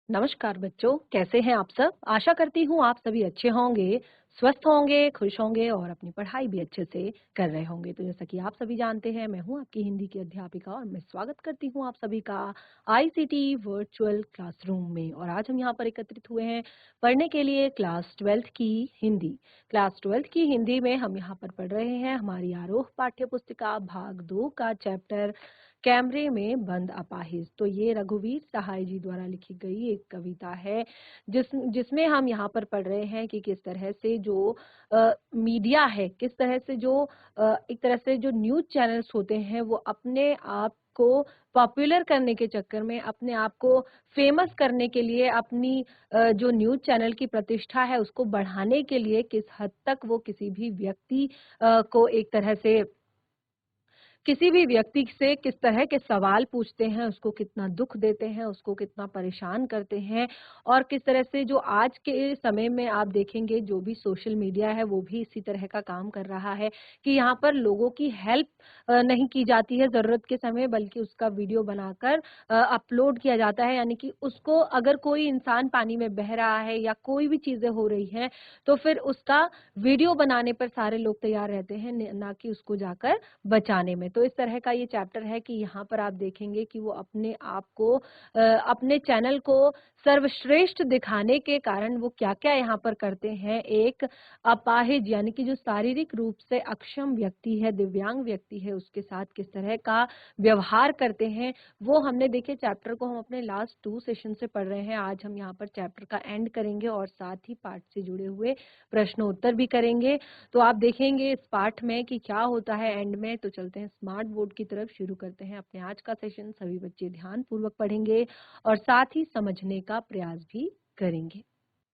नमस्कार बच्चों, कैसे हैं आप सब? आशा करती हूँ आप सभी अच्छे होंगे, स्वस्थ होंगे, खुश होंगे और अपनी पढ़ाई भी अच्छे से कर रहे होंगे। तो जैसा कि आप सभी जानते हैं, मैं हूँ आपकी हिंदी की अध्यापिका और मैं स्वागत करती हूँ आप सभी का आईसीटी वर्चुअल क्लासरूम में। और आज हम यहाँ पर एकत्रित हुए हैं पढ़ने के लिए क्लास 12th की हिंदी। क्लास 12th की हिंदी में हम यहाँ पर पढ़ रहे हैं हमारी आरोह पाठ्य पुस्तिका भाग 2 का चैप्टर कैमरे में बंद अपाहिज। तो ये रघुवीर सहाय जी द्वारा लिखी गई एक कविता है जिसमें हम यहाँ पर पढ़ रहे हैं कि किस तरह से जो मीडिया है, किस तरह से जो एक तरह से जो न्यूज़ चैनल्स होते हैं वो अपने आप को पॉपुलर करने के चक्कर में, अपने आप को फेमस करने के लिए, अपनी जो न्यूज़ चैनल की प्रतिष्ठा है उसको बढ़ाने के लिए किस हद तक वो किसी भी व्यक्ति को एक तरह से किसी भी व्यक्ति से किस तरह के सवाल पूछते हैं, उसको कितना दुख देते हैं, उसको कितना परेशान करते हैं और किस तरह से जो आज के समय में आप देखेंगे जो भी सोशल मीडिया है वो भी इसी तरह का काम कर रहा है कि यहाँ पर लोगों की हेल्प नहीं की जाती है ज़रूरत के समय, बल्कि उसका वीडियो बनाकर अपलोड किया जाता है। यानी कि उसको अगर कोई इंसान पानी में बह रहा है या कोई भी चीज़ें हो रही हैं, तो फिर उसका वीडियो बनाने पर सारे लोग तैयार रहते हैं, ना कि उसको जाकर बचाने में। तो इस तरह का ये चैप्टर है कि यहाँ पर आप देखेंगे कि वो अपने आप को अपने चैनल को सर्वश्रेष्ठ दिखाने के कारण वो क्या-क्या यहाँ पर करते हैं। एक अपाहिज यानी कि जो शारीरिक रूप से अक्षम व्यक्ति है, दिव्यांग व्यक्ति है, उसके साथ किस तरह का व्यवहार करते हैं, वो हमने देखिए चैप्टर को हम अपने लास्ट 2 सेशन से पढ़ रहे हैं। आज हम यहाँ पर चैप्टर का एंड करेंगे और साथ ही पाठ से जुड़े हुए प्रश्नोत्तर भी करेंगे। तो आप देखेंगे इस पाठ में कि क्या होता है एंड में। तो चलते हैं स्मार्ट बोर्ड की तरफ, शुरू करते हैं अपने आज का सेशन। सभी बच्चे ध्यान पूर्वक पढ़ेंगे और साथ ही समझने का प्रयास भी करेंगे।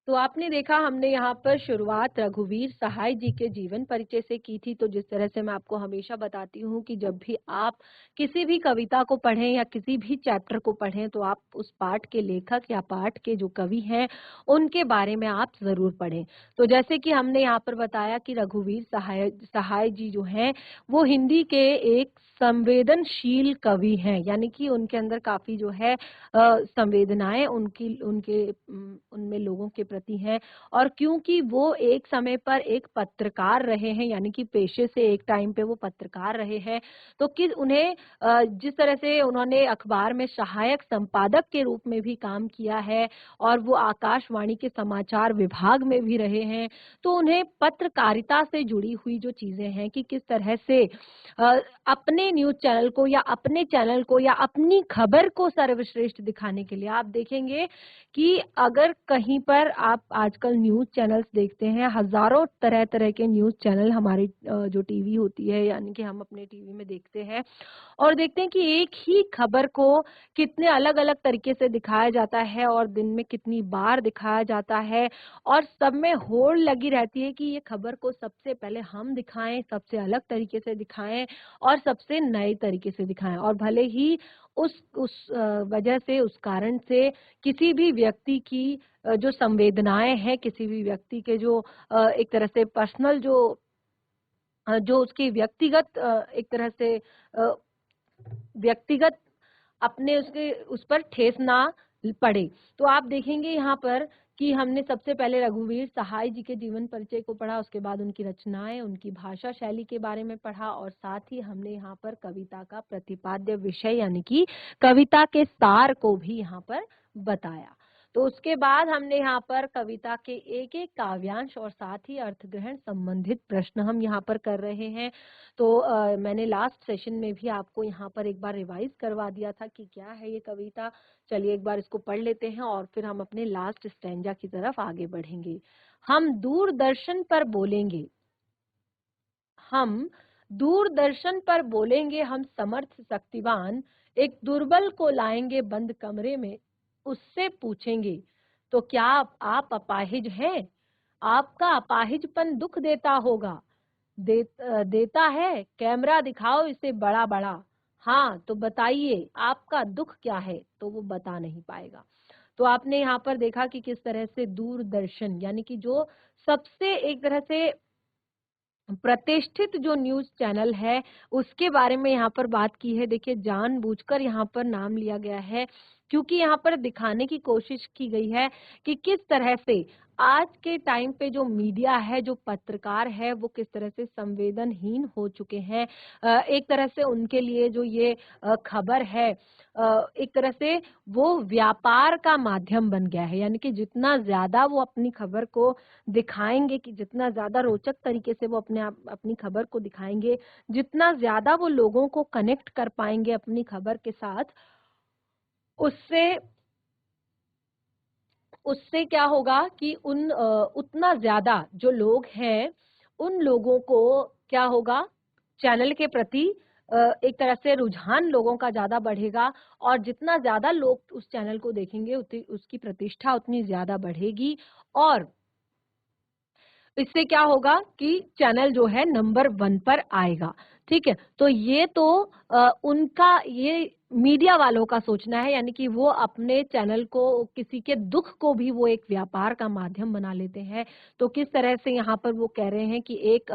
तो आपने देखा हमने यहाँ पर शुरुआत रघुवीर सहाय जी के जीवन परिचय से की थी। तो जिस तरह से मैं आपको हमेशा बताती हूँ कि जब भी आप किसी भी कविता को पढ़ें या किसी भी चैप्टर को पढ़ें तो आप उस पाठ के लेखक या पाठ के जो कवि हैं उनके बारे में आप जरूर पढ़ें। तो जैसे कि हमने यहाँ पर बताया कि रघुवीर सहाय सहाय जी जो हैं वो हिंदी के एक संवेदनशील कवि हैं, यानी कि उनके अंदर काफी जो है संवेदनाएं उनकी उनके उनमें लोगों के प्रति हैं। और क्योंकि वो एक समय पर एक पत्रकार रहे हैं, यानी कि पेशे से एक टाइम पे वो पत्रकार रहे हैं, तो किस उन्हें जिस तरह से उन्होंने अखबार में सहायक संपादक के रूप में भी काम किया है और वो आकाशवाणी के समाचार विभाग में भी रहे हैं, तो उन्हें पत्रकारिता से जुड़ी हुई जो चीजें हैं कि किस तरह से अपने न्यूज़ चैनल को या अपने चैनल को या अपनी खबर को सर्वश्रेष्ठ दिखाने के लिए आप देखेंगे कि अगर कहीं पर आप आजकल न्यूज़ चैनल्स देखते हैं, हज़ारों तरह-तरह के न्यूज़ चैनल हमारी जो टीवी होती है, यानी कि हम अपने टीवी में देखते हैं और देखते हैं कि एक ही खबर को कितने अलग-अलग तरीके से दिखाया जाता है और दिन में कितनी बार दिखाया जाता है और सब में होड़ लगी रहती है कि ये खबर को सबसे पहले हम दिखाएँ, सबसे अलग तरीके से दिखाएँ और सबसे नए तरीके से दिखाएँ। और भले ही उस वजह से, उस कारण से किसी भी व्यक्ति की जो संवेदनाएँ हैं, किसी भी व्यक्ति के जो एक तरह से पर्सनल जो उसकी व्यक्तिगत एक तरह से व्यक्तिगत अपने उसके उस पर ठेस ना पड़े। तो आप देखेंगे यहाँ पर कि हमने सबसे पहले रघुवीर सहाय जी के जीवन परिचय को पढ़ा, उसके बाद उनकी रचनाएं, उनकी भाषा शैली के बारे में पढ़ा और साथ ही हमने यहाँ पर कविता का प्रतिपाद्य विषय यानी कि कविता के सार को भी यहाँ पर बताया। तो उसके बाद हमने यहाँ पर कविता के एक-एक काव्यांश और साथ ही अर्थग्रहण संबंधित प्रश्न हम यहाँ पर कर रहे हैं। तो मैंने लास्ट सेशन में भी आपको यहाँ पर एक बार रिवाइज करवा दिया था कि क्या है ये कविता। चलिए एक बार इसको पढ़ लेते हैं और फिर हम अपने लास्ट स्टैंजा की तरफ आगे बढ़ेंगे। हम दूरदर्शन पर बोलेंगे, हम दूरदर्शन पर बोलेंगे, हम समर्थ शक्तिवान, एक दुर्बल को लाएंगे बंद कमरे में, उससे पूछेंगे तो क्या आप अपाहिज हैं? आपका अपाहिजपन दुख देता होगा, देता है, कैमरा दिखाओ इसे बड़ा बड़ा। हाँ तो बताइए आपका दुख क्या है? तो वो बता नहीं पाएगा। तो आपने यहाँ पर देखा कि किस तरह से दूरदर्शन यानी कि जो सबसे एक तरह से प्रतिष्ठित जो न्यूज़ चैनल है, उसके बारे में यहाँ पर बात की है। देखिए, जानबूझकर यहाँ पर नाम लिया गया है, क्योंकि यहाँ पर दिखाने की कोशिश की गई है कि किस तरह से आज के टाइम पे जो मीडिया है, जो पत्रकार है, वो किस तरह से संवेदनहीन हो चुके हैं। एक तरह से उनके लिए जो ये खबर है, एक तरह से वो व्यापार का माध्यम बन गया है। यानी कि जितना ज़्यादा वो अपनी खबर को दिखाएँगे, कि जितना ज़्यादा रोचक तरीके से वो अपनी खबर को दिखाएँगे, जितना ज़्यादा वो लोगों को कनेक्ट कर पाएँगे अपनी खबर के साथ, उससे उससे क्या होगा कि उतना ज़्यादा जो लोग हैं, उन लोगों को क्या होगा, चैनल के प्रति एक तरह से रुझान लोगों का ज़्यादा बढ़ेगा, और जितना ज़्यादा लोग उस चैनल को देखेंगे, उतनी उसकी प्रतिष्ठा उतनी ज़्यादा बढ़ेगी, और इससे क्या होगा कि चैनल जो है नंबर 1 पर आएगा, ठीक है? तो ये तो उनका, ये मीडिया वालों का सोचना है, यानी कि वो अपने चैनल को, किसी के दुःख को भी वो एक व्यापार का माध्यम बना लेते हैं। तो किस तरह से यहाँ पर वो कह रहे हैं कि एक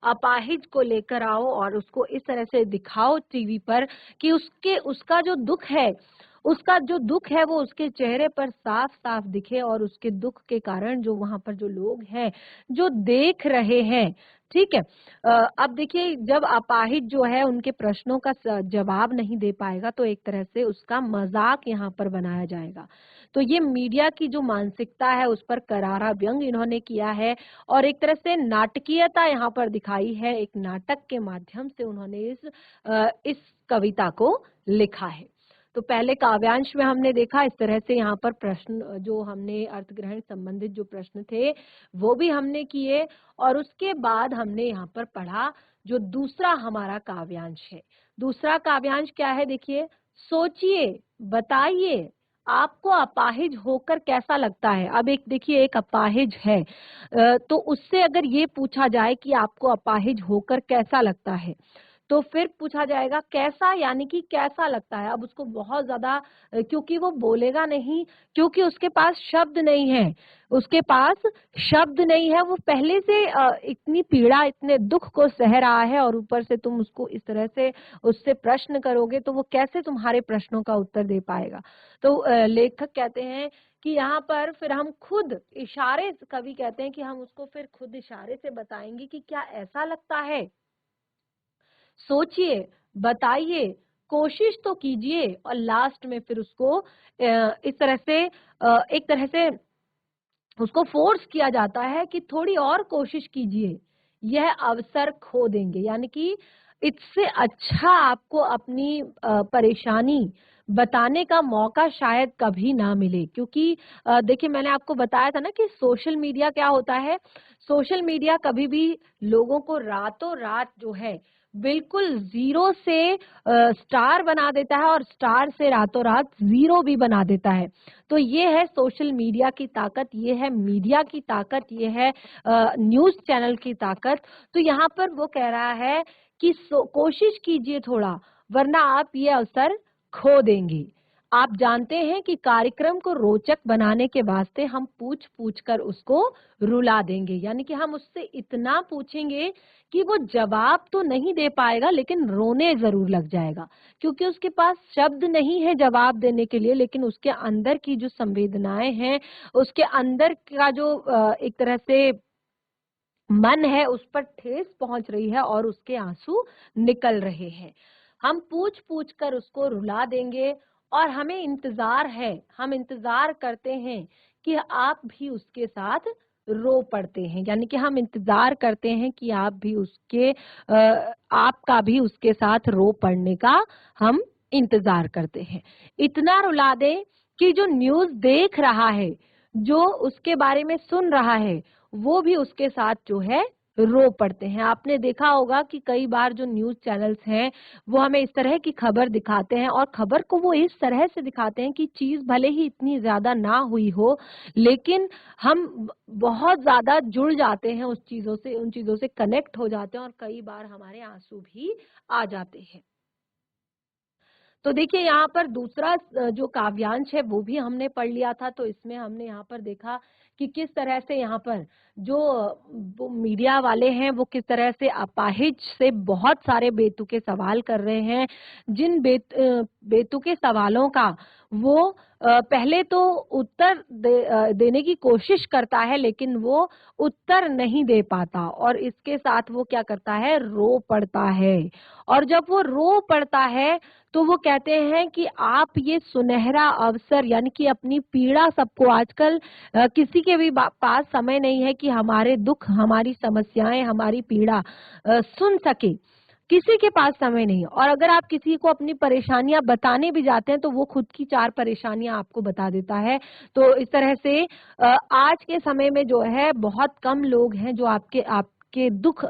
अपाहिज को लेकर आओ और उसको इस तरह से दिखाओ टीवी पर कि उसका जो दुःख है, वो उसके चेहरे पर साफ-साफ दिखे, और उसके दुःख के कारण जो वहाँ पर जो लोग हैं, जो देख रहे हैं, ठीक है? अब देखिए, जब अपाहिज जो है उनके प्रश्नों का जवाब नहीं दे पाएगा, तो एक तरह से उसका मज़ाक यहाँ पर बनाया जाएगा। तो ये मीडिया की जो मानसिकता है, उस पर करारा व्यंग इन्होंने किया है, और एक तरह से नाटकीयता यहाँ पर दिखाई है। एक नाटक के माध्यम से उन्होंने इस कविता को लिखा है। तो पहले काव्यांश में हमने देखा इस तरह से, यहाँ पर प्रश्न जो हमने अर्थग्रहण संबंधित जो प्रश्न थे, वो भी हमने किए, और उसके बाद हमने यहाँ पर पढ़ा जो दूसरा हमारा काव्यांश है। दूसरा काव्यांश क्या है, देखिए, सोचिए, बताइए, आपको अपाहिज होकर कैसा लगता है? अब एक देखिए, एक अपाहिज है, तो उससे अगर ये पूछा जाए कि आपको अपाहिज होकर कैसा लगता है, तो फिर पूछा जाएगा कैसा, यानी कि कैसा लगता है। अब उसको बहुत ज़्यादा, क्योंकि वो बोलेगा नहीं, क्योंकि उसके पास शब्द नहीं है, उसके पास शब्द नहीं है, वो पहले से इतनी पीड़ा, इतने दुःख को सह रहा है, और ऊपर से तुम उसको इस तरह से उससे प्रश्न करोगे, तो वो कैसे तुम्हारे प्रश्नों का उत्तर दे पाएगा। तो लेखक कहते हैं कि यहाँ पर फिर हम खुद इशारे, कवि कहते हैं कि हम उसको फिर खुद इशारे से बताएंगे कि क्या ऐसा लगता है। सोचिए, बताइए, कोशिश तो कीजिए, और लास्ट में फिर उसको इस तरह से, एक तरह से उसको फोर्स किया जाता है कि थोड़ी और कोशिश कीजिए, यह अवसर खो देंगे। यानी कि इससे अच्छा आपको अपनी परेशानी बताने का मौका शायद कभी ना मिले, क्योंकि देखिए, मैंने आपको बताया था ना कि सोशल मीडिया क्या होता है। सोशल मीडिया कभी भी लोगों को रातों रात जो है, बिल्कुल ज़ीरो से स्टार बना देता है, और स्टार से रातों रात ज़ीरो भी बना देता है। तो ये है सोशल मीडिया की ताकत, ये है मीडिया की ताकत, ये है न्यूज़ चैनल की ताकत। तो यहाँ पर वो कह रहा है कि कोशिश कीजिए थोड़ा, वरना आप ये अवसर खो देंगे। आप जानते हैं कि कार्यक्रम को रोचक बनाने के वास्ते हम पूछ-पूछ कर उसको रुला देंगे। यानी कि हम उससे इतना पूछेंगे कि वो जवाब तो नहीं दे पाएगा, लेकिन रोने ज़रूर लग जाएगा। क्योंकि उसके पास शब्द नहीं है जवाब देने के लिए, लेकिन उसके अंदर की जो संवेदनाएँ हैं, उसके अंदर का जो एक तरह से मन है, उस पर ठेस पहुँच रही है, और उसके आँसू निकल रहे हैं। हम पूछ-पूछ कर उसको रुला देंगे, और हमें इंतज़ार है, हम इंतज़ार करते हैं कि आप भी उसके साथ रो पड़ते हैं। यानी कि हम इंतज़ार करते हैं कि आपका भी उसके साथ रो पड़ने का हम इंतज़ार करते हैं। इतना रुला दें कि जो न्यूज़ देख रहा है, जो उसके बारे में सुन रहा है, वो भी उसके साथ जो है रो पड़ते हैं। आपने देखा होगा कि कई बार जो न्यूज़ चैनल्स हैं, वो हमें इस तरह की खबर दिखाते हैं, और खबर को वो इस तरह से दिखाते हैं कि चीज़ भले ही इतनी ज़्यादा ना हुई हो, लेकिन हम बहुत ज़्यादा जुड़ जाते हैं उस चीज़ों से, उन चीज़ों से कनेक्ट हो जाते हैं, और कई बार हमारे आँसू भी आ जाते हैं। तो देखिए, यहाँ पर दूसरा जो काव्यांश है, वो भी हमने पढ़ लिया था। तो इसमें हमने यहाँ पर देखा कि किस तरह से यहाँ पर जो वो मीडिया वाले हैं वो किस तरह से अपाहिज से बहुत सारे बेतुके सवाल कर रहे हैं, जिन बेतुके सवालों का वो पहले तो उत्तर देने की कोशिश करता है, लेकिन वो उत्तर नहीं दे पाता और इसके साथ वो क्या करता है, रो पड़ता है। और जब वो रो पड़ता है तो वो कहते हैं कि आप ये सुनहरा अवसर, यानी कि अपनी पीड़ा, सबको आजकल किसी के भी पास समय नहीं है कि हमारे दुख, हमारी समस्याएं, हमारी पीड़ा सुन सके। किसी के पास समय नहीं है। और अगर आप किसी को अपनी परेशानियां बताने भी जाते हैं तो वो खुद की 4 परेशानियां आपको बता देता है। तो इस तरह से आज के समय में जो है बहुत कम लोग हैं जो आपके आपके दुख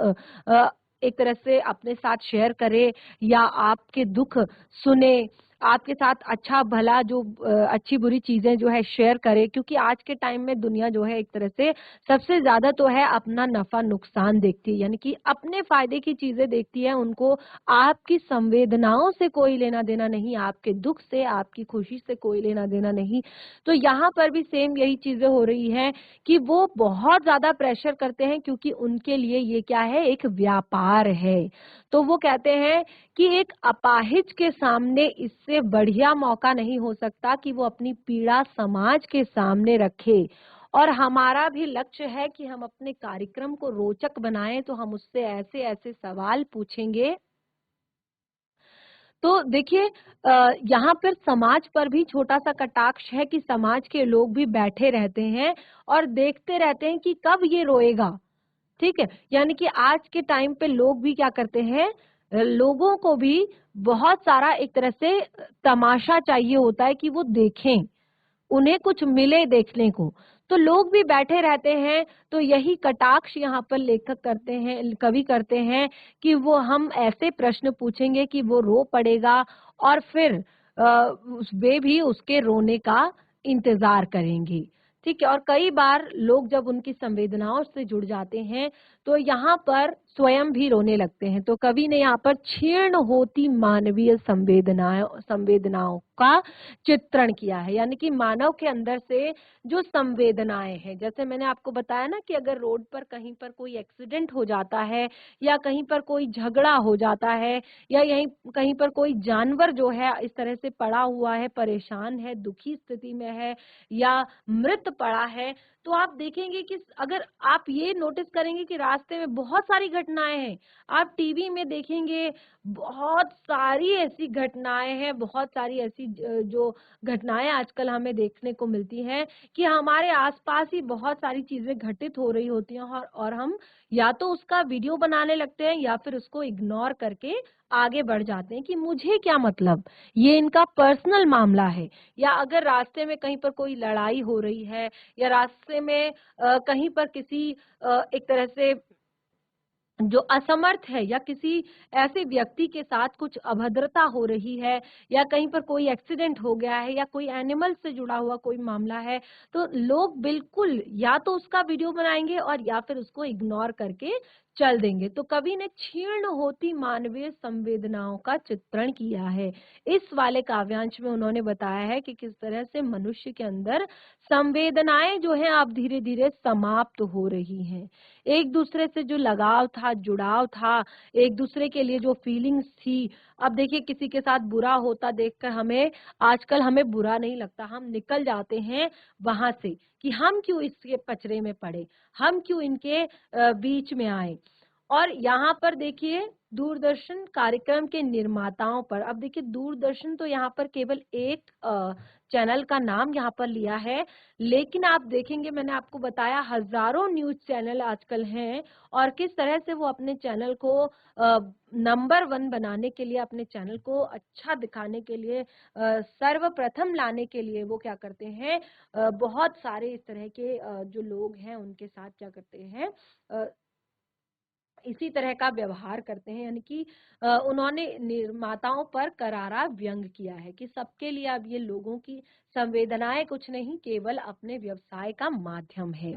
एक तरह से अपने साथ शेयर करे या आपके दुख सुने, आपके साथ अच्छा भला जो अच्छी बुरी चीजें जो है शेयर करे। क्योंकि आज के टाइम में दुनिया जो है एक तरह से सबसे ज्यादा तो है अपना नफा नुकसान देखती है, यानी कि अपने फायदे की चीजें देखती है। उनको आपकी संवेदनाओं से कोई लेना देना नहीं, आपके दुख से, आपकी खुशी से कोई लेना देना नहीं। तो यहाँ पर भी सेम यही चीजें हो रही हैं कि वो बहुत ज्यादा प्रेशर करते हैं, क्योंकि उनके लिए ये क्या है, एक व्यापार है। तो वो कहते हैं कि एक अपाहिज के सामने इससे बढ़िया मौका नहीं हो सकता कि वो अपनी पीड़ा समाज के सामने रखे। और हमारा भी लक्ष्य है कि हम अपने कार्यक्रम को रोचक बनाएं, तो हम उससे ऐसे ऐसे सवाल पूछेंगे। तो देखिए यहाँ पर समाज पर भी छोटा सा कटाक्ष है कि समाज के लोग भी बैठे रहते हैं और देखते रहते हैं कि कब ये रोएगा। ठीक है, यानी कि आज के टाइम पे लोग भी क्या करते हैं, लोगों को भी बहुत सारा एक तरह से तमाशा चाहिए होता है कि वो देखें, उन्हें कुछ मिले देखने को। तो लोग भी बैठे रहते हैं। तो यही कटाक्ष यहाँ पर लेखक करते हैं, कवि करते हैं कि वो हम ऐसे प्रश्न पूछेंगे कि वो रो पड़ेगा और फिर वे भी उसके रोने का इंतजार करेंगे। ठीक है, और कई बार लोग जब उनकी संवेदनाओं से जुड़ जाते हैं तो यहाँ पर स्वयं भी रोने लगते हैं। तो कवि ने यहाँ पर क्षीण होती मानवीय संवेदनाओं संवेदनाओं का चित्रण किया है, यानी कि मानव के अंदर से जो संवेदनाएं हैं, जैसे मैंने आपको बताया ना कि अगर रोड पर कहीं पर कोई एक्सीडेंट हो जाता है या कहीं पर कोई झगड़ा हो जाता है या यहीं कहीं पर कोई जानवर जो है इस तरह से पड़ा हुआ है, परेशान है, दुखी स्थिति में है या मृत पड़ा है, तो आप देखेंगे कि अगर आप ये नोटिस करेंगे कि रास्ते में बहुत सारी घटनाएं हैं। आप टीवी में देखेंगे बहुत सारी ऐसी घटनाएं हैं, बहुत सारी ऐसी जो घटनाएं आजकल हमें देखने को मिलती हैं कि हमारे आसपास ही बहुत सारी चीजें घटित हो रही होती हैं और हम या तो उसका वीडियो बनाने लगते हैं या फिर उसको इग्नोर करके आगे बढ़ जाते हैं कि मुझे क्या मतलब, ये इनका पर्सनल मामला है। या अगर रास्ते में कहीं पर कोई लड़ाई हो रही है या रास्ते में कहीं पर किसी एक तरह से जो असमर्थ है या किसी ऐसे व्यक्ति के साथ कुछ अभद्रता हो रही है या कहीं पर कोई एक्सीडेंट हो गया है या कोई एनिमल से जुड़ा हुआ कोई मामला है, तो लोग बिल्कुल या तो उसका वीडियो बनाएंगे और या फिर उसको इग्नोर करके चल देंगे। तो कवि ने क्षीण होती मानवीय संवेदनाओं का चित्रण किया है। इस वाले काव्यांश में उन्होंने बताया है कि किस तरह से मनुष्य के अंदर संवेदनाएं जो हैं अब धीरे धीरे समाप्त हो रही हैं। एक दूसरे से जो लगाव था, जुड़ाव था, एक दूसरे के लिए जो फीलिंग्स थी, अब देखिए किसी के साथ बुरा होता देखकर हमें आजकल हमें बुरा नहीं लगता, हम निकल जाते हैं वहां से कि हम क्यों इसके पचड़े में पड़े, हम क्यों इनके बीच में आए। और यहाँ पर देखिए दूरदर्शन कार्यक्रम के निर्माताओं पर, अब देखिए दूरदर्शन तो यहाँ पर केवल एक चैनल का नाम यहाँ पर लिया है, लेकिन आप देखेंगे मैंने आपको बताया हजारों न्यूज चैनल आजकल हैं और किस तरह से वो अपने चैनल को नंबर 1 बनाने के लिए, अपने चैनल को अच्छा दिखाने के लिए, सर्वप्रथम लाने के लिए वो क्या करते हैं, बहुत सारे इस तरह के जो लोग हैं उनके साथ क्या करते हैं, इसी तरह का व्यवहार करते हैं, यानी कि उन्होंने निर्माताओं पर करारा व्यंग किया है कि सबके लिए अब ये लोगों की संवेदनाएं कुछ नहीं, केवल अपने व्यवसाय का माध्यम है।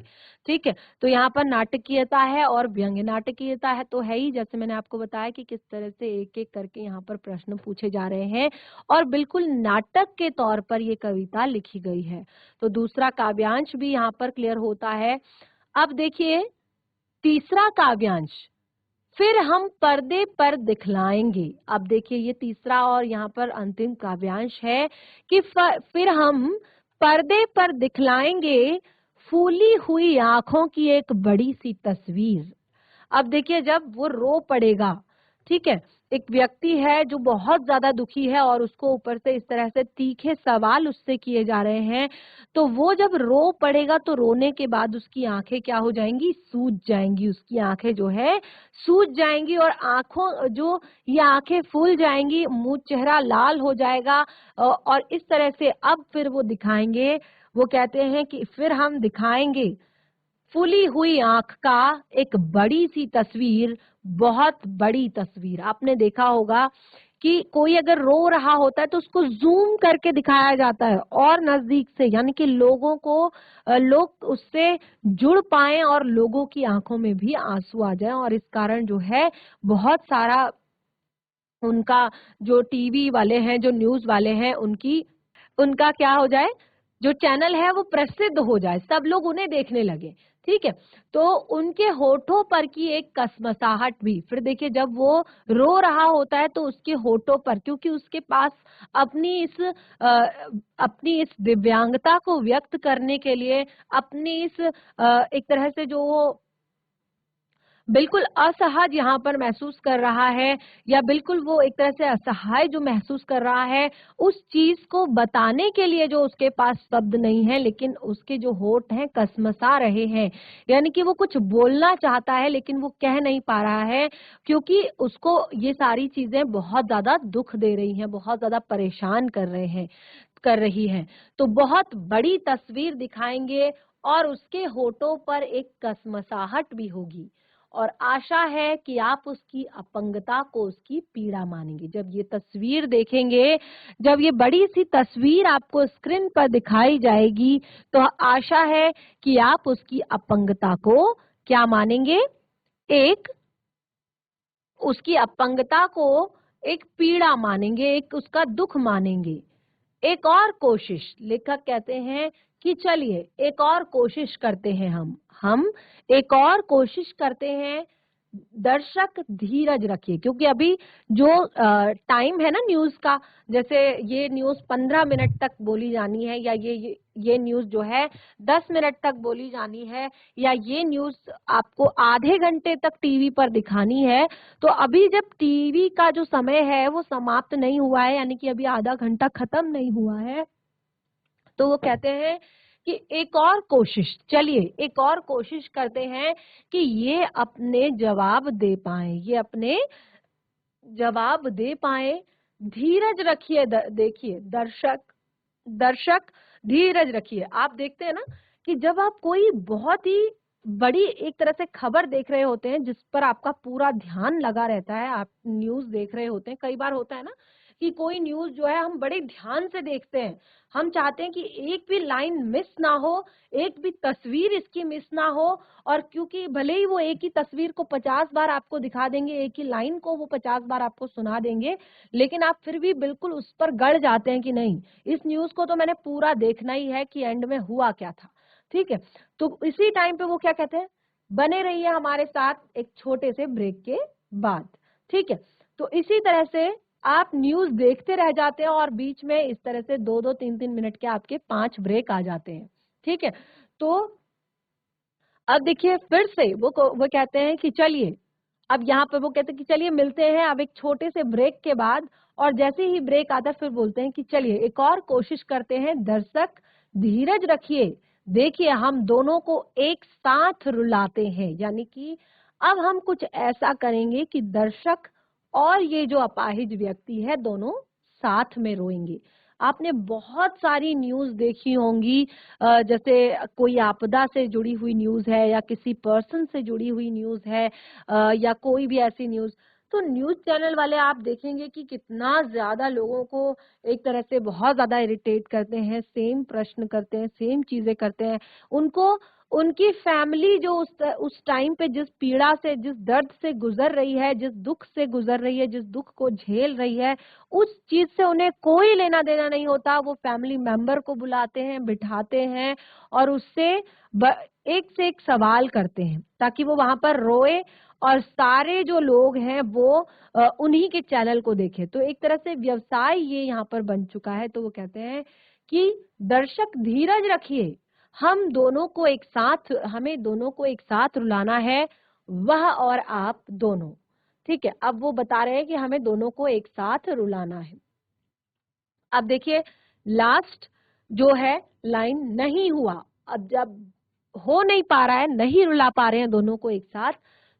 ठीक है, तो यहाँ पर नाटकीयता है और व्यंग नाटकीयता है तो है ही, जैसे मैंने आपको बताया कि किस तरह से एक एक करके यहाँ पर प्रश्न पूछे जा रहे हैं और बिल्कुल नाटक के तौर पर ये कविता लिखी गई है। तो दूसरा काव्यांश भी यहाँ पर क्लियर होता है। अब देखिए तीसरा काव्यांश, फिर हम पर्दे पर दिखलाएंगे। अब देखिए ये तीसरा और यहाँ पर अंतिम काव्यांश है कि फिर हम पर्दे पर दिखलाएंगे फूली हुई आंखों की एक बड़ी सी तस्वीर। अब देखिए जब वो रो पड़ेगा, ठीक है, एक व्यक्ति है जो बहुत ज्यादा दुखी है और उसको ऊपर से इस तरह से तीखे सवाल उससे किए जा रहे हैं, तो वो जब रो पड़ेगा तो रोने के बाद उसकी आंखें क्या हो जाएंगी, सूज जाएंगी, उसकी आंखें जो है सूज जाएंगी और आंखों जो ये आंखें फूल जाएंगी, मुंह चेहरा लाल हो जाएगा और इस तरह से अब फिर वो दिखाएंगे, वो कहते हैं कि फिर हम दिखाएंगे फूली हुई आंख का एक बड़ी सी तस्वीर, बहुत बड़ी तस्वीर। आपने देखा होगा कि कोई अगर रो रहा होता है तो उसको जूम करके दिखाया जाता है और नजदीक से, यानी कि लोगों को लोग उससे जुड़ पाए और लोगों की आंखों में भी आंसू आ जाए और इस कारण जो है बहुत सारा उनका जो टीवी वाले हैं, जो न्यूज वाले हैं, उनकी उनका क्या हो जाए, जो चैनल है वो प्रसिद्ध हो जाए, सब लोग उन्हें देखने लगे। ठीक है, तो उनके होठों पर की एक कसमसाहट भी, फिर देखिए जब वो रो रहा होता है तो उसके होठों पर, क्योंकि उसके पास अपनी इस अपनी इस दिव्यांगता को व्यक्त करने के लिए, अपनी इस एक तरह से जो वो बिल्कुल असहज यहाँ पर महसूस कर रहा है या बिल्कुल वो एक तरह से असहाय जो महसूस कर रहा है, उस चीज को बताने के लिए जो उसके पास शब्द नहीं है, लेकिन उसके जो होंठ हैं कसमसा रहे हैं, यानी कि वो कुछ बोलना चाहता है लेकिन वो कह नहीं पा रहा है क्योंकि उसको ये सारी चीजें बहुत ज्यादा दुख दे रही हैं, बहुत ज्यादा परेशान कर रही हैं। तो बहुत बड़ी तस्वीर दिखाएंगे और उसके होठों पर एक कसमसाहट भी होगी और आशा है कि आप उसकी अपंगता को उसकी पीड़ा मानेंगे। जब ये तस्वीर देखेंगे, जब ये बड़ी सी तस्वीर आपको स्क्रीन पर दिखाई जाएगी, तो आशा है कि आप उसकी अपंगता को क्या मानेंगे, एक उसकी अपंगता को एक पीड़ा मानेंगे, एक उसका दुख मानेंगे। एक और कोशिश, लेखक कहते हैं कि चलिए एक और कोशिश करते हैं, हम एक और कोशिश करते हैं। दर्शक धीरज रखिए, क्योंकि अभी जो टाइम है ना न्यूज का, जैसे ये न्यूज 15 मिनट तक बोली जानी है या ये न्यूज जो है 10 मिनट तक बोली जानी है या ये न्यूज आपको आधे घंटे तक टीवी पर दिखानी है, तो अभी जब टीवी का जो समय है वो समाप्त नहीं हुआ है, यानी कि अभी आधा घंटा खत्म नहीं हुआ है, तो वो कहते हैं कि एक और कोशिश, चलिए एक और कोशिश करते हैं कि ये अपने जवाब दे पाए, ये अपने जवाब दे पाए। धीरज रखिए, देखिए दर्शक दर्शक धीरज रखिए। आप देखते हैं ना कि जब आप कोई बहुत ही बड़ी एक तरह से खबर देख रहे होते हैं जिस पर आपका पूरा ध्यान लगा रहता है, आप न्यूज देख रहे होते हैं, कई बार होता है ना कि कोई न्यूज जो है हम बड़े ध्यान से देखते हैं, हम चाहते हैं कि एक भी लाइन मिस ना हो, एक भी तस्वीर इसकी मिस ना हो, और क्योंकि भले ही वो एक ही तस्वीर को 50 बार आपको दिखा देंगे, एक ही लाइन को वो 50 बार आपको सुना देंगे, लेकिन आप फिर भी बिल्कुल उस पर गड़ जाते हैं कि नहीं, इस न्यूज को तो मैंने पूरा देखना ही है कि एंड में हुआ क्या था। ठीक है, तो इसी टाइम पे वो क्या कहते हैं, बने रहिए हमारे साथ एक छोटे से ब्रेक के बाद। ठीक है, तो इसी तरह से आप न्यूज देखते रह जाते हैं और बीच में इस तरह से 2-2 3-3 मिनट के आपके 5 ब्रेक आ जाते हैं। ठीक है, तो अब देखिए फिर से वो कहते हैं कि चलिए, अब यहाँ पे वो कहते हैं कि चलिए मिलते हैं अब एक छोटे से ब्रेक के बाद, और जैसे ही ब्रेक आता है फिर बोलते हैं कि चलिए एक और कोशिश करते हैं, दर्शक धीरज रखिए, देखिए हम दोनों को एक साथ रुलाते हैं, यानी कि अब हम कुछ ऐसा करेंगे कि दर्शक और ये जो अपाहिज व्यक्ति है दोनों साथ में रोएंगे। आपने बहुत सारी न्यूज़ देखी होंगी, जैसे कोई आपदा से जुड़ी हुई न्यूज़ है या किसी पर्सन से जुड़ी हुई न्यूज़ है, या कोई भी ऐसी न्यूज़। तो न्यूज़ चैनल वाले आप देखेंगे कि कितना ज़्यादा लोगों को एक तरह से बहुत ज़्यादा इरिटेट करते हैं, सेम प्रश्न करते हैं, सेम चीज़ें करते हैं। उनको उनकी फैमिली जो उस टाइम पे जिस पीड़ा से, जिस दर्द से गुज़र रही है, जिस दुःख से गुज़र रही है, जिस दुःख को झेल रही है, उस चीज़ से उन्हें कोई लेना-देना नहीं होता। वो फैमिली मेंबर को बुलाते हैं, बिठाते हैं और उससे ब एक से एक सवाल करते हैं, ताकि वो वहाँ पर रोए और सारे जो लोग हैं वो उन्हीं के चैनल को देखें। तो एक तरह से व्यवसाय ये यहाँ पर बन चुका है। तो वो कहते हैं कि दर्शक धीरज रखिए, हमें दोनों को एक साथ रुलाना है, वह और आप दोनों। ठीक है, अब वो बता रहे हैं कि हमें दोनों को एक साथ रुलाना है। अब देखिए लास्ट जो है लाइन, नहीं हुआ। अब जब हो नहीं पा रहा है, नहीं रुला पा रहे हैं दोनों को एक साथ,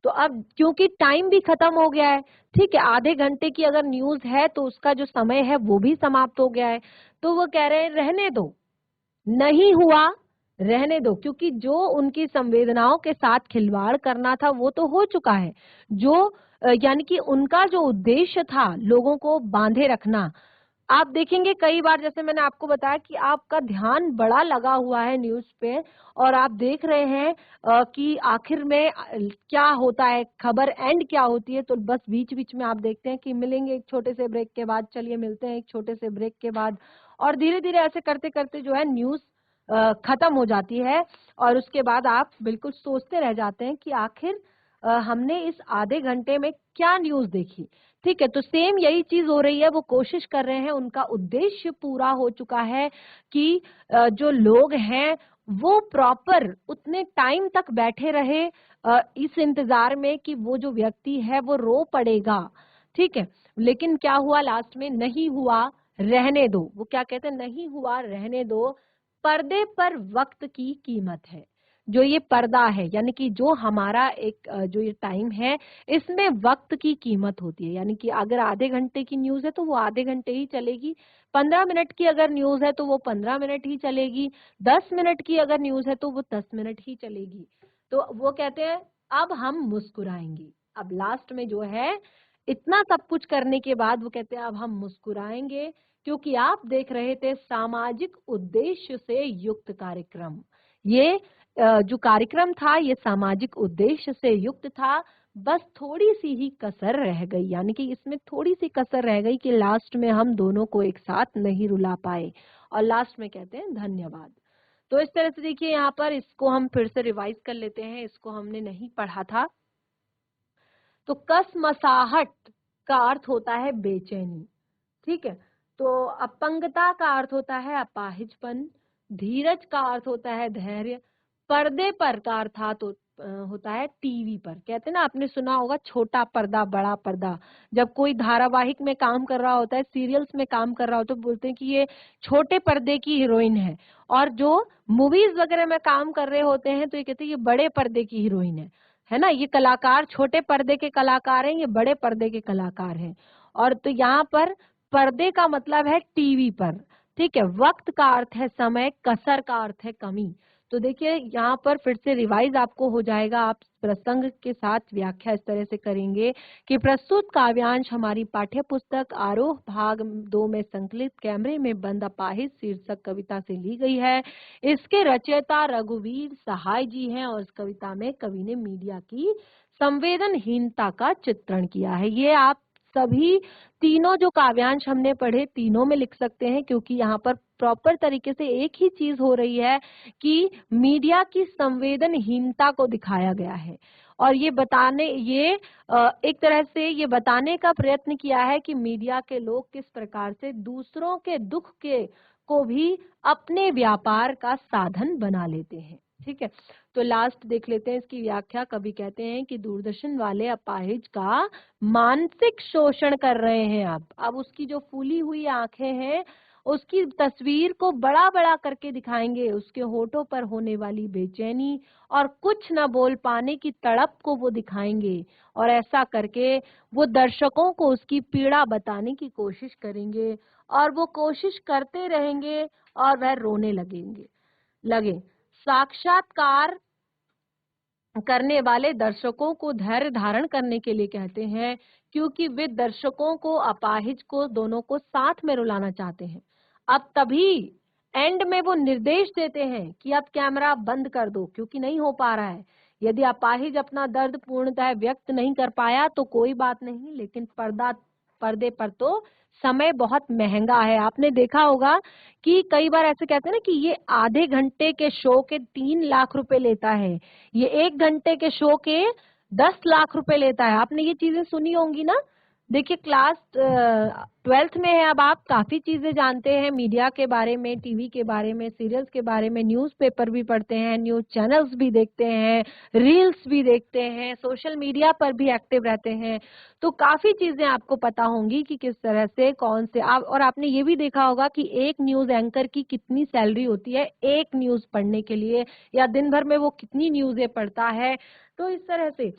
तो अब क्योंकि टाइम भी खत्म हो गया है, ठीक है, आधे घंटे की अगर न्यूज़ है तो उसका जो समय है वो भी समाप्त हो गया है। तो वो कह रहे हैं रहने दो, नहीं हुआ, रहने दो, क्योंकि जो उनकी संवेदनाओं के साथ खिलवाड़ करना था वो तो हो चुका है। जो यानी कि उनका जो उद्देश्य था लोगों को बांधे रखना, आप देखेंगे कई बार, जैसे मैंने आपको बताया कि आपका ध्यान बड़ा लगा हुआ है न्यूज़ पे और आप देख रहे हैं कि आखिर में क्या होता है, खबर एंड क्या होती है, तो बस बीच-बीच में आप देखते हैं कि मिलेंगे एक छोटे से ब्रेक के बाद, चलिए मिलते हैं एक छोटे से ब्रेक के बाद, और धीरे-धीरे ऐसे करते-करते जो है न्यूज़ खत्म हो जाती है और उसके बाद आप बिल्कुल सोचते रह जाते हैं कि आखिर हमने इस आधे घंटे में क्या न्यूज़ देखी। ठीक है, तो सेम यही चीज़ हो रही है, वो कोशिश कर रहे हैं, उनका उद्देश्य पूरा हो चुका है कि जो लोग हैं वो प्रॉपर उतने टाइम तक बैठे रहे इस इंतज़ार में कि वो जो व्यक्ति है वो रो पड़ेगा, ठीक है? लेकिन क्या हुआ लास्ट में, नहीं हुआ, रहने दो। वो क्या कहते हैं, नहीं हुआ, रहने दो, पर्दे पर वक़्त की कीमत है। जो ये पर्दा है यानी कि जो हमारा एक जो ये टाइम है, इसमें वक़्त की कीमत होती है। यानी कि अगर आधे घंटे की न्यूज़ है तो वो आधे घंटे ही चलेगी, 15 मिनट की अगर न्यूज़ है तो वो 15 मिनट ही चलेगी, 10 मिनट की अगर न्यूज़ है तो वो 10 मिनट ही चलेगी। तो वो कहते हैं अब हम मुस्कुराएँगे। अब लास्ट में जो है इतना सब कुछ करने के बाद वो कहते हैं अब हम मुस्कुराएँगे, क्योंकि आप देख रहे थे सामाजिक उद्देश्य से युक्त कार्यक्रम। ये जो कार्यक्रम था ये सामाजिक उद्देश्य से युक्त था, बस थोड़ी-सी ही कसर रह गई, यानी कि इसमें थोड़ी-सी कसर रह गई कि लास्ट में हम दोनों को एक साथ नहीं रुला पाए और लास्ट में कहते हैं धन्यवाद। तो इस तरह से देखिए यहाँ पर इसको हम फिर से रिवाइज़ कर लेते हैं, इसको हमने नहीं पढ़ा था। तो कसमसाहट का अर्थ होता है बेचैनी, ठीक है? तो अपंगता का अर्थ होता है अपाहिजपन, धीरज का अर्थ होता है धैर्य, पर्दे पर का अर्थात होता है टीवी पर। कहते हैं ना, आपने सुना होगा छोटा पर्दा, बड़ा पर्दा। जब कोई धारावाहिक में काम कर रहा होता है, सीरियल्स में काम कर रहा होता है, तो बोलते हैं कि ये छोटे पर्दे की हीरोइन है और जो मूवीज़ वगैरह में काम कर रहे होते हैं, तो ये कहते हैं ये बड़े पर्दे की हीरोइन है। है ना? ये कलाकार छोटे पर्दे के कलाकार हैं, ये बड़े पर्दे के कलाकार हैं। और तो यहाँ पर पर्दे का मतलब है टीवी पर, ठीक है? वक़्त का अर्थ है समय, कसर का अर्थ है कमी। तो देखिए यहाँ पर फिर से रिवाइज़ आपको हो जाएगा, आप प्रसंग के साथ व्याख्या इस तरह से करेंगे कि प्रस्तुत काव्यांश हमारी पाठ्य पुस्तक आरोह भाग 2 में संकलित कैमरे में बंद अपाहिज शीर्षक कविता से ली गई है। इसके रचयिता रघुवीर सहाय जी हैं और इस कविता में कवि ने मीडिया की संवेदनहीनता का चित्रण किया है। ये आप सभी तीनों जो काव्यांश हमने पढ़े तीनों में लिख सकते हैं, क्योंकि यहाँ पर प्रॉपर तरीके से एक ही चीज हो रही है कि मीडिया की संवेदनहीनता को दिखाया गया है और ये एक तरह से ये बताने का प्रयत्न किया है कि मीडिया के लोग किस प्रकार से दूसरों के दुख के को भी अपने व्यापार का साधन बना लेते हैं। ठीक है, तो लास्ट देख लेते हैं इसकी व्याख्या। कवि कहते हैं कि दूरदर्शन वाले अपाहिज का मानसिक शोषण कर रहे हैं। अब उसकी जो फूली हुई आंखें हैं उसकी तस्वीर को बड़ा-बड़ा करके दिखाएँगे, उसके होठों पर होने वाली बेचैनी और कुछ न बोल पाने की तड़प को वो दिखाएँगे और ऐसा करके वो दर्शकों को उसकी पीड़ा बताने की कोशिश करेंगे और वो कोशिश करते रहेंगे और वह रोने लगे। साक्षात्कार करने वाले दर्शकों को धैर्य धारण करने के लिए कहते हैं, क्योंकि वे दर्शकों को, अपाहिज को, दोनों को साथ में रुलाना चाहते हैं। अब तभी एंड में वो निर्देश देते हैं कि अब कैमरा बंद कर दो, क्योंकि नहीं हो पा रहा है। यदि अपाहिज अपना दर्द पूर्णतः व्यक्त नहीं कर पाया तो कोई बात नहीं, लेकिन पर्दे पर तो समय बहुत महंगा है। आपने देखा होगा कि कई बार ऐसे कहते हैं ना कि ये आधे घंटे के शो के 3 लाख रुपए लेता है, ये 1 घंटे के शो के 10 लाख रुपए लेता है। आपने ये चीजें सुनी होंगी ना। देखिए, क्लास 12th में है, अब आप काफी चीजें जानते हैं मीडिया के बारे में, टीवी के बारे में, सीरियल्स के बारे में, न्यूज़पेपर भी पढ़ते हैं, न्यूज चैनल्स भी देखते हैं, रील्स भी देखते हैं, सोशल मीडिया पर भी एक्टिव रहते हैं। तो काफी चीजें आपको पता होंगी कि किस तरह से कौन से आप, और आपने ये भी देखा होगा कि एक न्यूज एंकर की कितनी सैलरी होती है एक न्यूज पढ़ने के लिए, या दिन भर में वो कितनी न्यूज़ें पढ़ता है। तो इस तरह से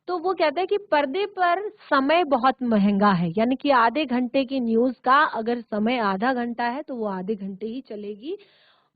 तो वो कहते हैं कि पर्दे पर समय बहुत महंगा है, यानी कि आधे घंटे की न्यूज का अगर समय आधा घंटा है तो वो आधे घंटे ही चलेगी।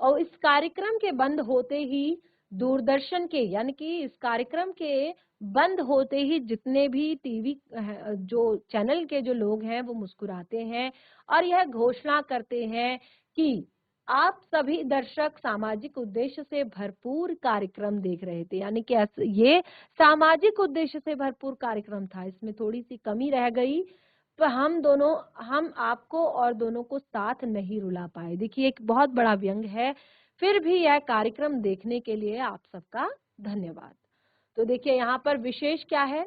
और इस कार्यक्रम के बंद होते ही दूरदर्शन के, यानी कि इस कार्यक्रम के बंद होते ही जितने भी टीवी जो चैनल के जो लोग हैं वो मुस्कुराते हैं और यह घोषणा करते हैं कि आप सभी दर्शक सामाजिक उद्देश्य से भरपूर कार्यक्रम देख रहे थे। यानी कि ये सामाजिक उद्देश्य से भरपूर कार्यक्रम था, इसमें थोड़ी सी कमी रह गई, तो हम आपको और दोनों को साथ नहीं रुला पाए। देखिए, एक बहुत बड़ा व्यंग है। फिर भी यह कार्यक्रम देखने के लिए आप सबका धन्यवाद। तो देखिए, यहाँ पर विशेष क्या है,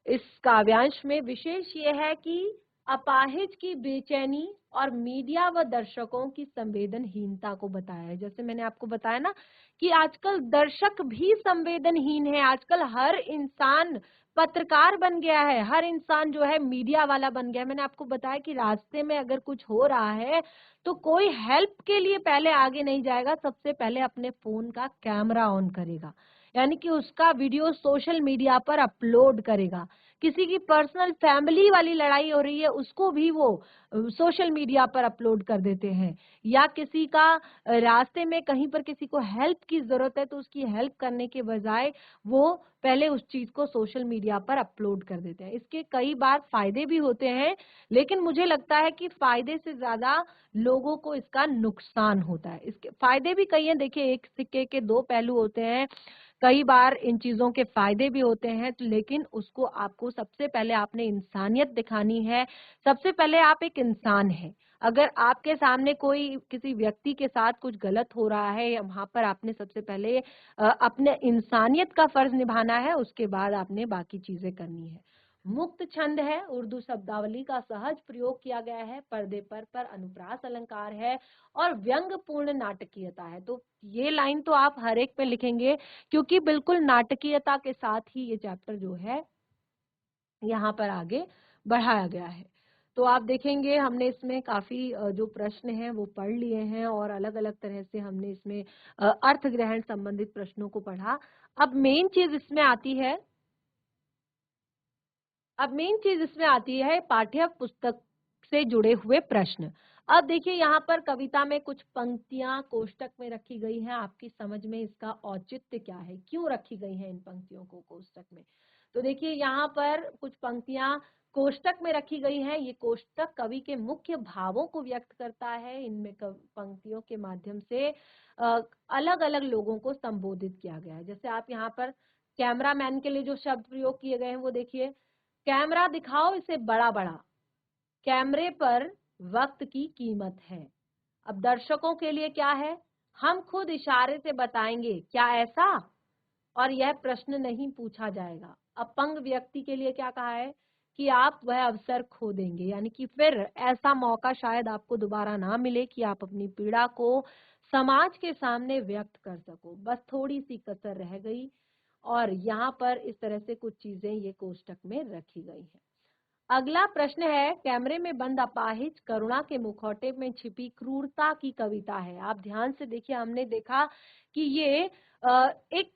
इस काव्यांश में विशेष ये है कि अपाहिज की बेचैनी और मीडिया व दर्शकों की संवेदनहीनता को बताया है। जैसे मैंने आपको बताया ना कि आजकल दर्शक भी संवेदनहीन है, आजकल हर इंसान पत्रकार बन गया है, हर इंसान जो है मीडिया वाला बन गया है। मैंने आपको बताया कि रास्ते में अगर कुछ हो रहा है तो कोई हेल्प के लिए पहले आगे नहीं जाएगा, सबसे पहले अपने फोन का कैमरा ऑन करेगा, यानी कि उसका वीडियो सोशल मीडिया पर अपलोड करेगा। किसी की पर्सनल फैमिली वाली लड़ाई हो रही है, उसको भी वो सोशल मीडिया पर अपलोड कर देते हैं, या किसी का रास्ते में कहीं पर किसी को हेल्प की जरूरत है तो उसकी हेल्प करने के बजाय वो पहले उस चीज को सोशल मीडिया पर अपलोड कर देते हैं। इसके कई बार फायदे भी होते हैं, लेकिन मुझे लगता है कि फायदे से ज्यादा लोगों को इसका नुकसान होता है। इसके फायदे भी कई हैं, देखिए एक सिक्के के दो पहलू होते हैं। कई बार इन चीजों के फायदे भी होते हैं, लेकिन उसको आपको सबसे पहले आपने इंसानियत दिखानी है। सबसे पहले आप एक इंसान हैं। अगर आपके सामने कोई किसी व्यक्ति के साथ कुछ गलत हो रहा है, या वहां पर आपने सबसे पहले अपने इंसानियत का फर्ज निभाना है, उसके बाद आपने बाकी चीजें करनी है। मुक्त छंद है, उर्दू शब्दावली का सहज प्रयोग किया गया है, पर्दे पर अनुप्रास अलंकार है और व्यंग्यपूर्ण नाटकीयता है। तो ये लाइन तो आप हर एक पे लिखेंगे, क्योंकि बिल्कुल नाटकीयता के साथ ही ये चैप्टर जो है यहाँ पर आगे बढ़ाया गया है। तो आप देखेंगे हमने इसमें काफी जो प्रश्न हैं वो पढ़ लिए हैं और अलग अलग तरह से हमने इसमें अर्थ ग्रहण संबंधित प्रश्नों को पढ़ा। अब मेन चीज इसमें आती है अब मेन चीज इसमें आती है पाठ्य पुस्तक से जुड़े हुए प्रश्न। अब देखिए, यहाँ पर कविता में कुछ पंक्तियां कोष्टक में रखी गई हैं, आपकी समझ में इसका औचित्य क्या है, क्यों रखी गई हैं इन पंक्तियों को कोष्टक में। तो देखिए, यहाँ पर कुछ पंक्तियां कोष्टक में रखी गई हैं। ये कोष्टक कवि के मुख्य भावों को व्यक्त करता है। इनमें पंक्तियों के माध्यम से अलग अलग लोगों को संबोधित किया गया है। जैसे आप यहाँ पर कैमरामैन के लिए जो शब्द प्रयोग किए गए हैं वो देखिए, कैमरा दिखाओ इसे बड़ा बड़ा, कैमरे पर वक्त की कीमत है। अब दर्शकों के लिए क्या है, हम खुद इशारे से बताएंगे क्या ऐसा, और यह प्रश्न नहीं पूछा जाएगा। अपंग व्यक्ति के लिए क्या कहा है कि आप वह अवसर खो देंगे, यानी कि फिर ऐसा मौका शायद आपको दोबारा ना मिले कि आप अपनी पीड़ा को समाज के सामने व्यक्त कर सको। बस थोड़ी सी कसर रह गई, और यहाँ पर इस तरह से कुछ चीजें ये कोष्टक में रखी गई हैं। अगला प्रश्न है, कैमरे में बंद अपाहिज करुणा के मुखौटे में छिपी क्रूरता की कविता है। आप ध्यान से देखिए, हमने देखा कि ये एक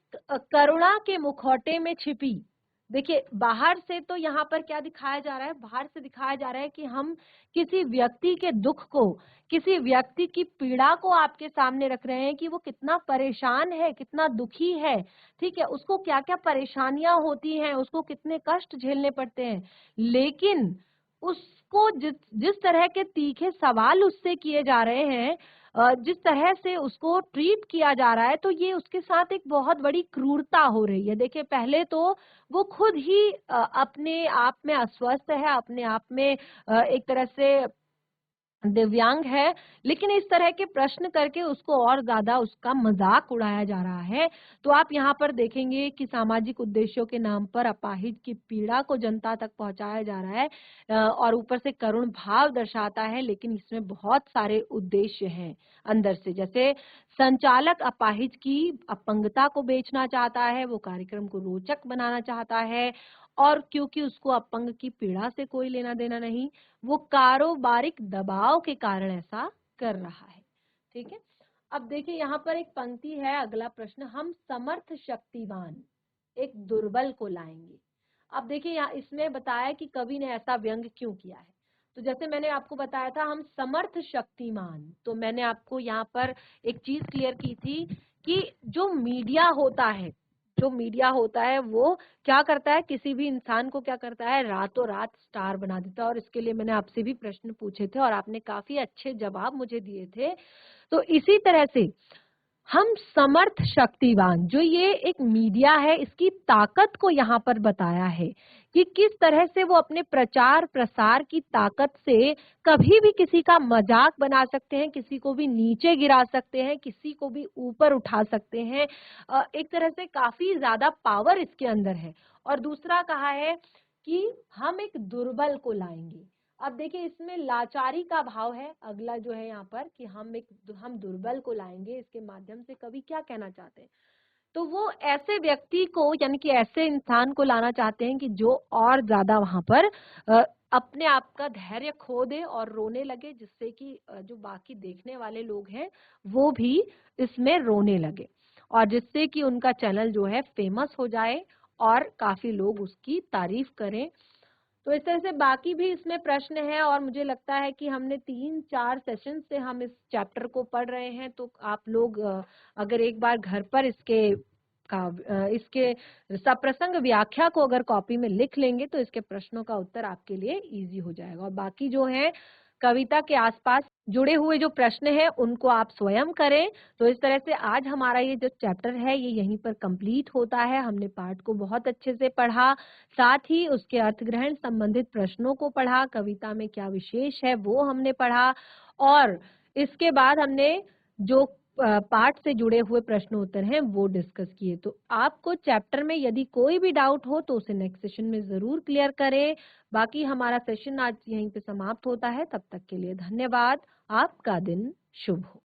करुणा के मुखौटे में छिपी। देखिए बाहर से तो यहाँ पर क्या दिखाया जा रहा है, बाहर से दिखाया जा रहा है कि हम किसी व्यक्ति के दुख को, किसी व्यक्ति की पीड़ा को आपके सामने रख रहे हैं कि वो कितना परेशान है, कितना दुखी है, ठीक है, उसको क्या क्या परेशानियां होती हैं, उसको कितने कष्ट झेलने पड़ते हैं। लेकिन उसको जिस तरह के तीखे सवाल उससे किए जा रहे हैं, जिस तरह से उसको ट्रीट किया जा रहा है, तो ये उसके साथ एक बहुत बड़ी क्रूरता हो रही है। देखिए पहले तो वो खुद ही अपने आप में अस्वस्थ है, अपने आप में एक तरह से दिव्यांग है, लेकिन इस तरह के प्रश्न करके उसको और ज्यादा उसका मजाक उड़ाया जा रहा है। तो आप यहाँ पर देखेंगे कि सामाजिक उद्देश्यों के नाम पर अपाहिज की पीड़ा को जनता तक पहुंचाया जा रहा है, और ऊपर से करुण भाव दर्शाता है, लेकिन इसमें बहुत सारे उद्देश्य हैं अंदर से। जैसे संचालक अपाहिज की अपंगता को बेचना चाहता है, वो कार्यक्रम को रोचक बनाना चाहता है, और क्योंकि उसको अपंग की पीड़ा से कोई लेना देना नहीं, वो कारोबारिक दबाव के कारण ऐसा कर रहा है। ठीक है, अब देखिए यहाँ पर एक पंक्ति है, अगला प्रश्न, हम समर्थ शक्तिवान एक दुर्बल को लाएंगे। अब देखिए यहाँ इसमें बताया कि कवि ने ऐसा व्यंग क्यों किया है। तो जैसे मैंने आपको बताया था हम समर्थ शक्तिमान, तो मैंने आपको यहाँ पर एक चीज क्लियर की थी कि जो मीडिया होता है, जो मीडिया होता है वो क्या करता है, किसी भी इंसान को क्या करता है, रातों रात स्टार बना देता है। और इसके लिए मैंने आपसे भी प्रश्न पूछे थे और आपने काफी अच्छे जवाब मुझे दिए थे। तो इसी तरह से हम समर्थ शक्तिवान, जो ये एक मीडिया है, इसकी ताकत को यहाँ पर बताया है कि किस तरह से वो अपने प्रचार प्रसार की ताकत से कभी भी किसी का मजाक बना सकते हैं, किसी को भी नीचे गिरा सकते हैं, किसी को भी ऊपर उठा सकते हैं। एक तरह से काफी ज्यादा पावर इसके अंदर है। और दूसरा कहा है कि हम एक दुर्बल को लाएंगे। अब देखिए इसमें लाचारी का भाव है, अगला जो है यहाँ पर कि हम दुर्बल को लाएंगे, इसके माध्यम से कवि क्या कहना चाहते हैं, तो वो ऐसे व्यक्ति को, यानी कि ऐसे इंसान को लाना चाहते हैं कि जो और ज्यादा वहां पर अपने आप का धैर्य खो दे और रोने लगे, जिससे कि जो बाकी देखने वाले लोग हैं वो भी इसमें रोने लगे, और जिससे कि उनका चैनल जो है फेमस हो जाए और काफी लोग उसकी तारीफ करें। तो इस तरह से बाकी भी इसमें प्रश्न है, और मुझे लगता है कि हमने 3-4 सेशन से हम इस चैप्टर को पढ़ रहे हैं। तो आप लोग अगर एक बार घर पर इसके सप्रसंग व्याख्या को अगर कॉपी में लिख लेंगे तो इसके प्रश्नों का उत्तर आपके लिए इजी हो जाएगा। और बाकी जो है कविता के आसपास जुड़े हुए जो प्रश्न हैं उनको आप स्वयं करें। तो इस तरह से आज हमारा ये जो चैप्टर है ये यहीं पर कंप्लीट होता है। हमने पाठ को बहुत अच्छे से पढ़ा, साथ ही उसके अर्थग्रहण संबंधित प्रश्नों को पढ़ा, कविता में क्या विशेष है वो हमने पढ़ा, और इसके बाद हमने जो पाठ से जुड़े हुए प्रश्न उत्तर हैं वो डिस्कस किए। तो आपको चैप्टर में यदि कोई भी डाउट हो तो उसे नेक्स्ट सेशन में जरूर क्लियर करें। बाकी हमारा सेशन आज यहीं पे समाप्त होता है, तब तक के लिए धन्यवाद। आपका दिन शुभ हो।